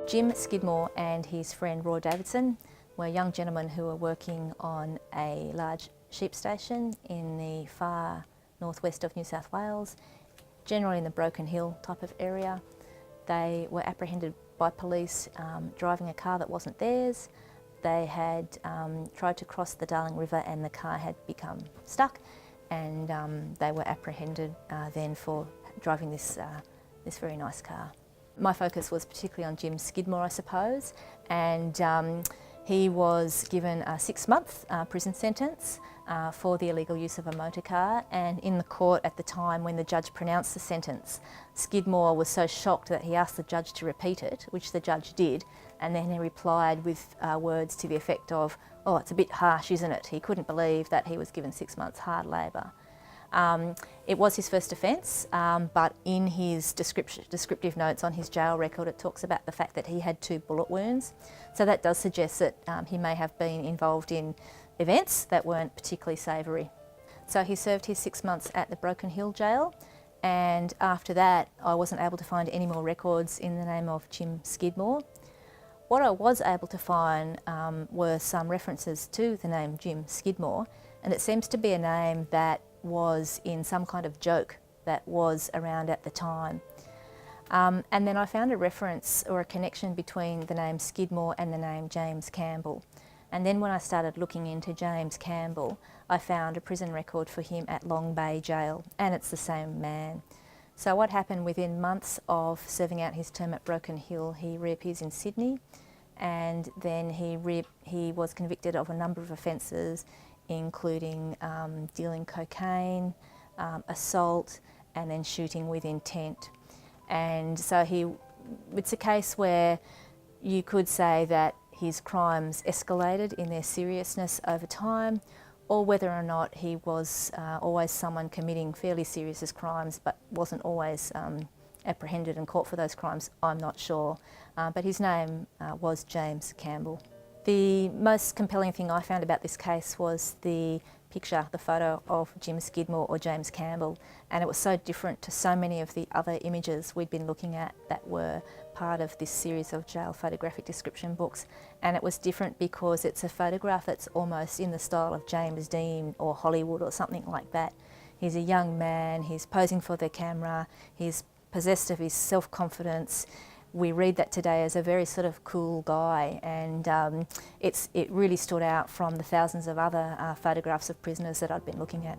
Jim Skidmore and his friend Roy Davidson were young gentlemen who were working on a large sheep station in the far northwest of New South Wales, generally in the Broken Hill type of area. They were apprehended by police driving a car that wasn't theirs. They had tried to cross the Darling River and the car had become stuck, and they were apprehended then for driving this very nice car. My focus was particularly on Jim Skidmore, I suppose, and he was given a 6-month prison sentence for the illegal use of a motor car, and in the court at the time when the judge pronounced the sentence, Skidmore was so shocked that he asked the judge to repeat it, which the judge did, and then he replied with words to the effect of, "Oh, it's a bit harsh, isn't it?" He couldn't believe that he was given 6 months hard labour. It was his first offence, but in his descriptive notes on his jail record it talks about the fact that he had 2 bullet wounds. So that does suggest that he may have been involved in events that weren't particularly savoury. So he served his 6 months at the Broken Hill jail, and after that I wasn't able to find any more records in the name of Jim Skidmore. What I was able to find were some references to the name Jim Skidmore, and it seems to be a name that was in some kind of joke that was around at the time. And then I found a reference or a connection between the name Skidmore and the name James Campbell. And then when I started looking into James Campbell, I found a prison record for him at Long Bay Jail, and it's the same man. So what happened, within months of serving out his term at Broken Hill, he reappears in Sydney, and then he was convicted of a number of offences, including dealing cocaine, assault, and then shooting with intent. And so it's a case where you could say that his crimes escalated in their seriousness over time, or whether or not he was always someone committing fairly serious crimes but wasn't always apprehended and caught for those crimes, I'm not sure. But his name was James Campbell. The most compelling thing I found about this case was the picture, the photo of Jim Skidmore or James Campbell, and it was so different to so many of the other images we'd been looking at that were part of this series of jail photographic description books. And it was different because it's a photograph that's almost in the style of James Dean or Hollywood or something like that. He's a young man, he's posing for the camera, he's possessed of his self-confidence. We read that today as a very sort of cool guy, and it really stood out from the thousands of other photographs of prisoners that I'd been looking at.